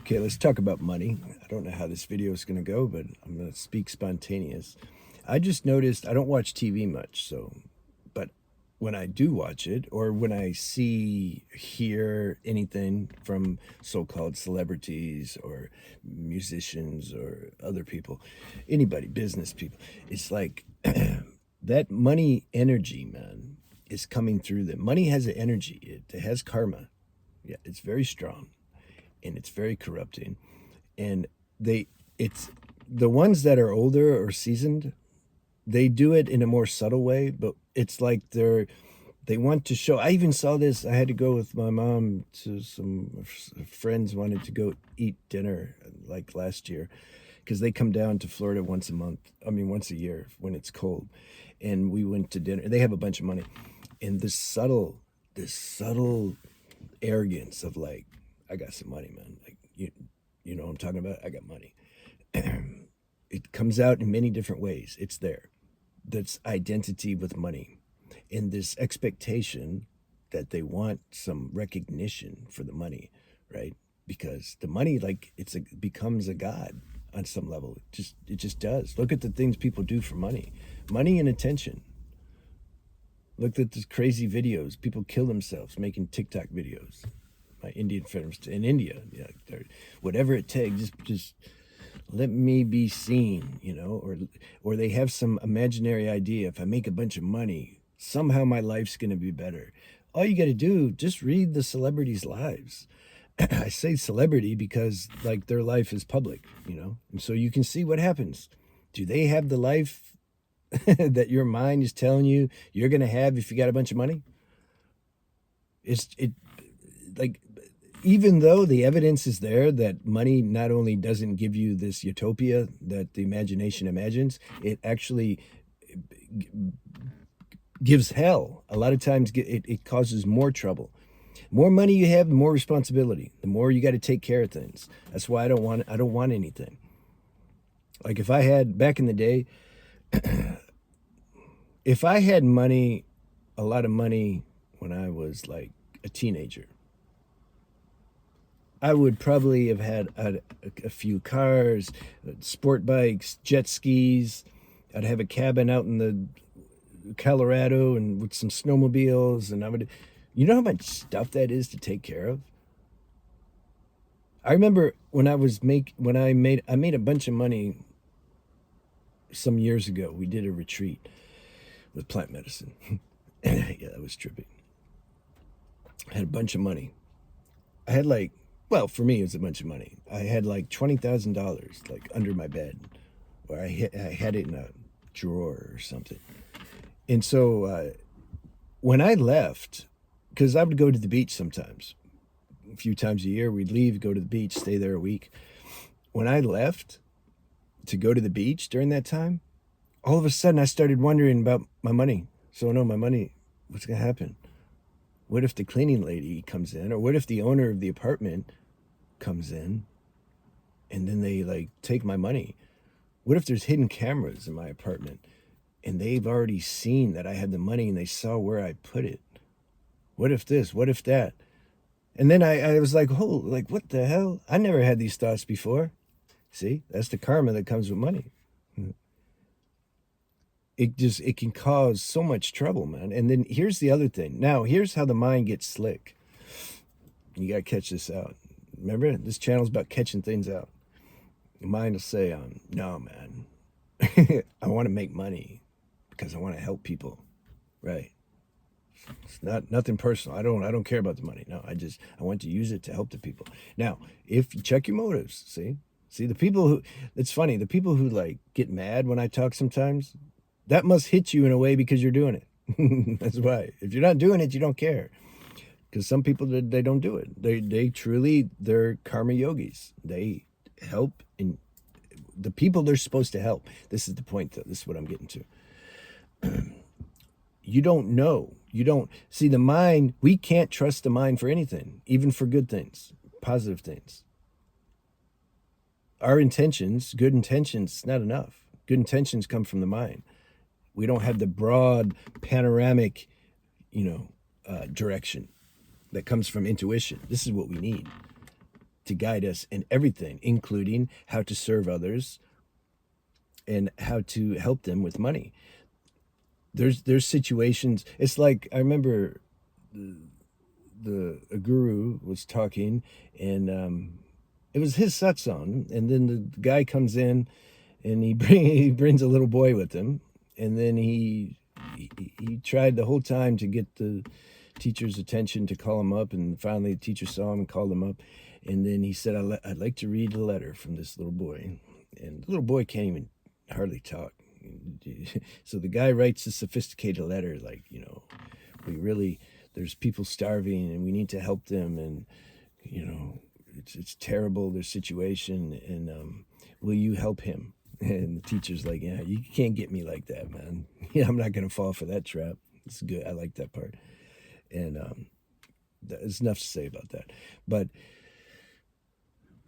Okay, let's talk about money. I don't know how this video is going to go, but I'm going to speak spontaneous. I just noticed I don't watch TV much, but when I do watch it, or when I hear anything from so-called celebrities or musicians or other people, anybody, business people, it's like that money energy, man, is coming through them. Money has an energy. It has karma. Yeah, it's very strong and it's very corrupting. And they it's the ones that are older or seasoned, they do it in a more subtle way, but it's like they want to show. I even saw this. I had to go with my mom to some friends wanted to go eat dinner like last year because they come down to Florida once a month. I mean, once a year when it's cold. And we went to dinner. They have a bunch of money. And this subtle arrogance of like, I got some money, man. Like you know what I'm talking about? I got money. It comes out in many different ways. It's there. That's identity with money. And this expectation that they want some recognition for the money, right? Because the money, like becomes a god on some level. It just does. Look at the things people do for money. Money and attention. Look at these crazy videos. People kill themselves making TikTok videos. My Indian friends in India, yeah, whatever it takes, just let me be seen, or they have some imaginary idea. If I make a bunch of money, somehow my life's going to be better. All you got to do, just read the celebrities' lives. I say celebrity because like their life is public, and so you can see what happens. Do they have the life that your mind is telling you you're going to have if you got a bunch of money? It like, even though the evidence is there that money not only doesn't give you this utopia that the imagination imagines, it actually gives hell. A lot of times it causes more trouble. More money you have, the more responsibility. The more you got to take care of things. That's why I don't want anything. Like if I had back in the day, if I had money, a lot of money when I was like a teenager, I would probably have had a few cars, sport bikes, jet skis. I'd have a cabin out in the Colorado and with some snowmobiles, and you know how much stuff that is to take care of. I remember when I made a bunch of money some years ago. We did a retreat with plant medicine. Yeah, that was trippy. I had a bunch of money. I had like, well, for me, it was a bunch of money. I had like $20,000 like under my bed, or I had it in a drawer or something. And so when I left, because I would go to the beach sometimes, a few times a year, we'd leave, go to the beach, stay there a week. When I left to go to the beach during that time, all of a sudden I started wondering about my money. So no, my money, what's going to happen? What if the cleaning lady comes in, or what if the owner of the apartment comes in and then they like take my money? What if there's hidden cameras in my apartment and they've already seen that I had the money and they saw where I put it? What if this? What if that? And then I was like, oh, like what the hell? I never had these thoughts before. See, that's the karma that comes with money. It can cause so much trouble, man. And then here's the other thing. Now, here's how the mind gets slick. You got to catch this out. Remember, this channel's about catching things out. The mind will say, no, man, I want to make money because I want to help people. Right. It's nothing personal. I don't care about the money. No, I want to use it to help the people. Now, if you check your motives, see the people who, it's funny, the people who like get mad when I talk sometimes, that must hit you in a way because you're doing it. That's why. If you're not doing it, you don't care. Because some people, they don't do it. They truly, they're karma yogis. They help in the people they're supposed to help. This is the point, though. This is what I'm getting to. You don't know. You don't see the mind. We can't trust the mind for anything, even for good things, positive things. Our intentions, good intentions, not enough. Good intentions come from the mind. We don't have the broad panoramic, direction that comes from intuition. This is what we need. to guide us in everything, including how to serve others and how to help them with money. There's situations. It's like I remember a guru was talking, and it was his satsang, and then the guy comes in, and he brings a little boy with him, and then he tried the whole time to get the teacher's attention to call him up, and finally the teacher saw him and called him up, and then he said, I'd like to read a letter from this little boy. And the little boy can't even hardly talk. So the guy writes a sophisticated letter like, there's people starving and we need to help them, and it's terrible, their situation, and will you help him? And the teacher's like, yeah, you can't get me like that, man. Yeah, I'm not gonna fall for that trap. It's good. I like that part. And there's enough to say about that. But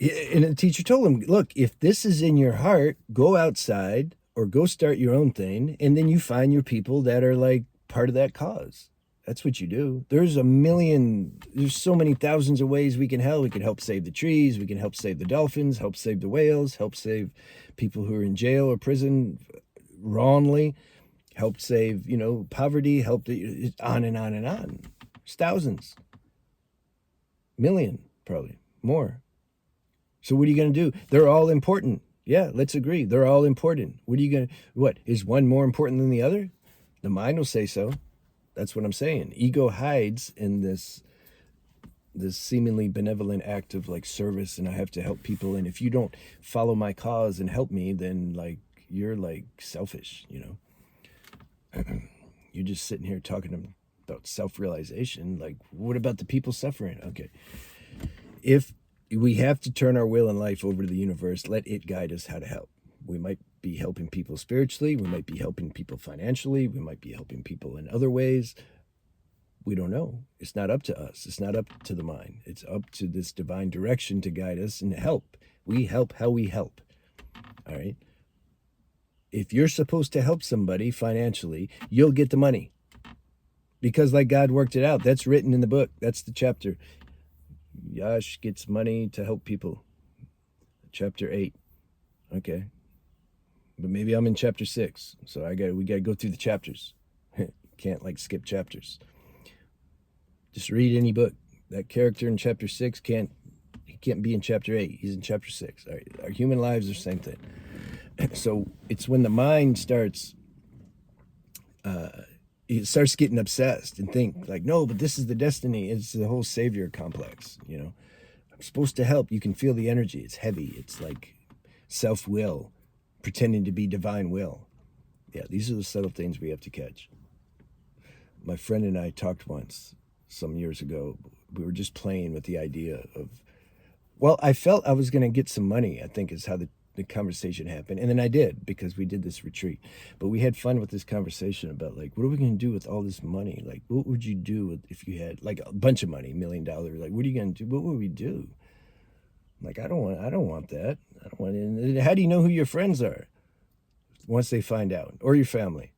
and the teacher told him, look, if this is in your heart, go outside or go start your own thing, and then you find your people that are like part of that cause. That's what you do. There's so many thousands of ways we can help. We can help save the trees. We can help save the dolphins, help save the whales, help save people who are in jail or prison wrongly, help save, poverty, help on and on and on. There's thousands, million, probably more. So what are you going to do? They're all important. Yeah, let's agree. They're all important. What, is one more important than the other? The mind will say so. That's what I'm saying. Ego hides in this seemingly benevolent act of like service, and I have to help people. And if you don't follow my cause and help me, then like you're like selfish, You're just sitting here talking about self-realization. Like, what about the people suffering? Okay. If we have to turn our will and life over to the universe, let it guide us how to help. We might be helping people spiritually. We might be helping people financially. We might be helping people in other ways. We don't know. It's not up to us. It's not up to the mind. It's up to this divine direction to guide us and help. We help how we help. All right. If you're supposed to help somebody financially, you'll get the money. Because like God worked it out. That's written in the book. That's the chapter. Yash gets money to help people. Chapter 8. Okay. But maybe I'm in chapter 6. So we gotta go through the chapters. Can't like skip chapters. Just read any book. That character in chapter 6 can't be in chapter 8. He's in chapter 6. All right. Our human lives are the same thing. So it's when the mind starts getting obsessed and think like, no, but this is the destiny. It's the whole savior complex. I'm supposed to help. You can feel the energy. It's heavy. It's like self-will, pretending to be divine will. Yeah, these are the subtle things we have to catch. My friend and I talked once, some years ago. We were just playing with the idea of, well, I felt I was going to get some money, I think is how the conversation happened. And then I did, because we did this retreat. But we had fun with this conversation about like, what are we going to do with all this money? Like, what would you do if you had like a bunch of money, $1 million? Like, what are you going to do? What would we do? Like, I don't want that. I don't want it. How do you know who your friends are once they find out, or your family?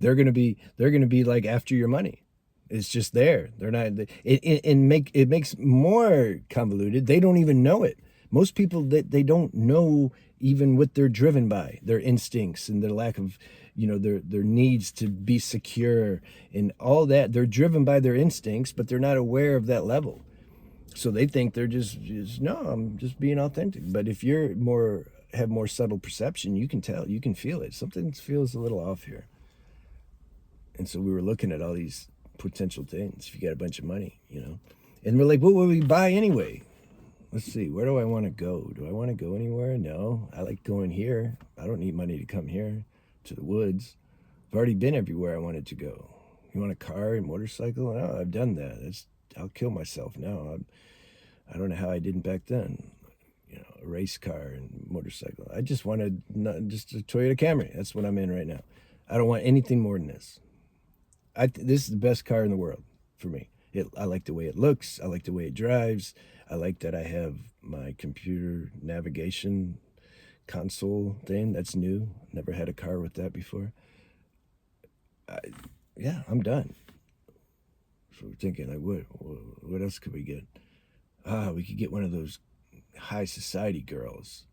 They're going to be like after your money. It's just there. They're not. It makes more convoluted. They don't even know it. Most people, they don't know even what they're driven by, their instincts and their lack of, their needs to be secure and all that. They're driven by their instincts, but they're not aware of that level. So they think they're just no, I'm just being authentic. But if you're have more subtle perception, you can tell, you can feel it. Something feels a little off here. And so we were looking at all these potential things. If you got a bunch of money, and we're like, what would we buy anyway? Let's see, where do I want to go? Do I want to go anywhere? No, I like going here. I don't need money to come here to the woods. I've already been everywhere I wanted to go. You want a car and motorcycle? No, I've done that. I'll kill myself now. I don't know how I didn't back then. A race car and motorcycle. I just wanted just a Toyota Camry. That's what I'm in right now. I don't want anything more than this. This is the best car in the world for me. I like the way it looks. I like the way it drives. I like that I have my computer navigation console thing. That's new. Never had a car with that before. I'm done. So we're thinking, like, what else could we get? We could get one of those high society girls.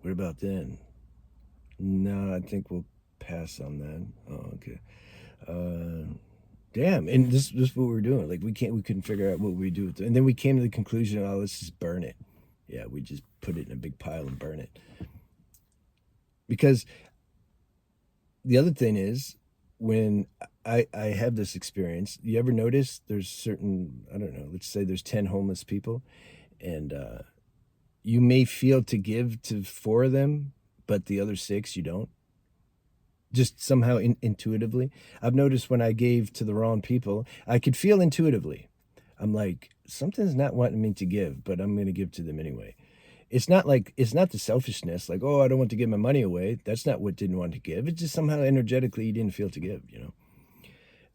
What about then? No, I think we'll pass on that. Oh, okay. Damn. And this is what we were doing. Like we couldn't figure out what we do with it. And then we came to the conclusion, oh, let's just burn it. Yeah, we just put it in a big pile and burn it. Because the other thing is, when I have this experience, you ever notice there's certain, I don't know, let's say there's 10 homeless people, and you may feel to give to 4 of them, but the other 6 you don't. Just somehow intuitively. I've noticed when I gave to the wrong people, I could feel intuitively. I'm like, something's not wanting me to give, but I'm going to give to them anyway. It's not the selfishness, like, oh, I don't want to give my money away. That's not what didn't want to give. It's just somehow energetically you didn't feel to give, you know.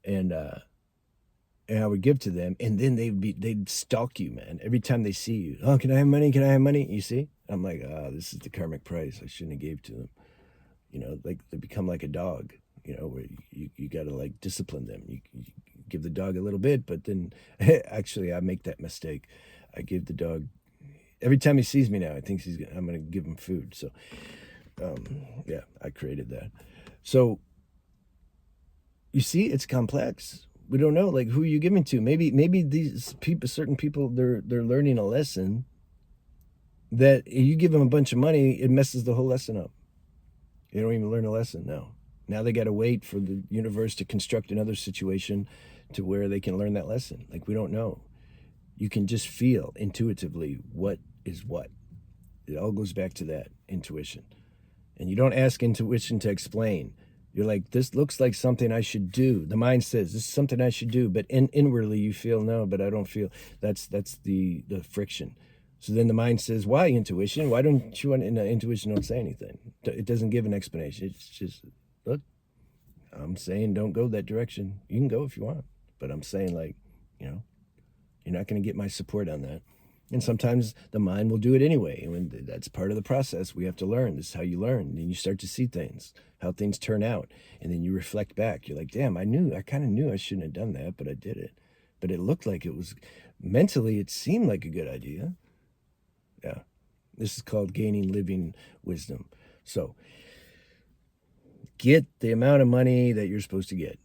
And I would give to them, and then they'd stalk you, man. Every time they see you, oh, can I have money? Can I have money? You see? I'm like, this is the karmic price. I shouldn't have gave to them. You know, like they become like a dog, you know, where you got to like discipline them. You give the dog a little bit, but then actually I make that mistake. I give the dog, every time he sees me now, I think I'm going to give him food. So, yeah, I created that. So you see, it's complex. We don't know, like, who you giving to. Maybe these people, certain people, they're learning a lesson that you give them a bunch of money, it messes the whole lesson up. They don't even learn a lesson now. Now they got to wait for the universe to construct another situation to where they can learn that lesson. Like, we don't know. You can just feel intuitively what is what. It all goes back to that intuition. And you don't ask intuition to explain. You're like, this looks like something I should do. The mind says, this is something I should do. But inwardly you feel, no, but I don't feel. That's the friction. So then the mind says, why intuition? Why don't you want, and intuition don't say anything. It doesn't give an explanation. It's just, look, I'm saying don't go that direction. You can go if you want. But I'm saying, like, you know, you're not going to get my support on that. And sometimes the mind will do it anyway. And that's part of the process. We have to learn. This is how you learn. And then you start to see things, how things turn out. And then you reflect back. You're like, damn, I kind of knew I shouldn't have done that, but I did it. But it looked like it was, mentally, it seemed like a good idea. Yeah. This is called gaining living wisdom. So get the amount of money that you're supposed to get.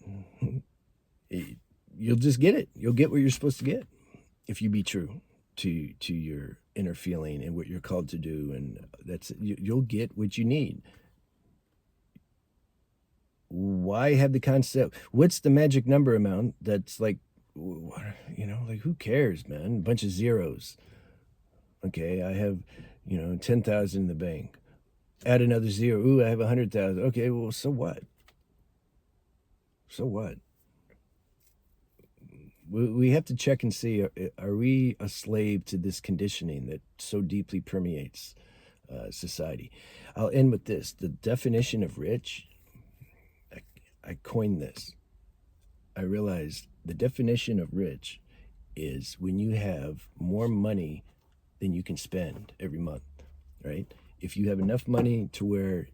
You'll just get it. You'll get what you're supposed to get if you be true to your inner feeling and what you're called to do. And you'll get what you need. Why have the concept? What's the magic number amount that's like, you know, like, who cares, man? A bunch of zeros. Okay, I have, 10,000 in the bank. Add another zero. Ooh, I have 100,000. Okay, well, so what? So what? We have to check and see, are we a slave to this conditioning that so deeply permeates society? I'll end with this. The definition of rich, I coined this. I realized the definition of rich is when you have more money than you can spend every month, right? If you have enough money to where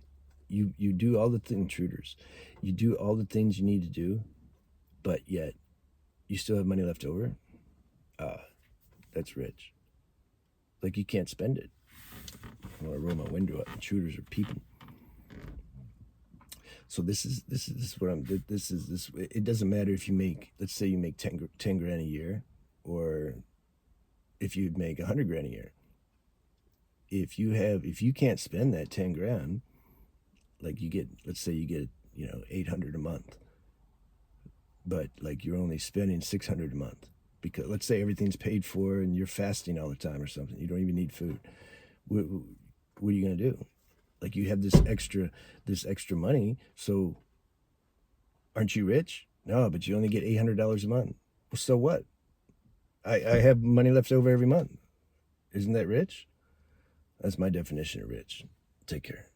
you do all the intruders, you do all the things you need to do, but yet you still have money left over, that's rich. Like, you can't spend it. I want to roll my window up. Intruders are people. So this is what I'm. This. It doesn't matter if you make. Let's say you make 10 grand a year, or if you make 100 grand a year. If you can't spend that 10 grand, like, let's say you get 800 a month, but like you're only spending 600 a month because let's say everything's paid for and you're fasting all the time or something. You don't even need food. What are you gonna do? Like, you have this extra money, so aren't you rich? No, but you only get $800 a month. Well, so what? I have money left over every month. Isn't that rich? That's my definition of rich. Take care.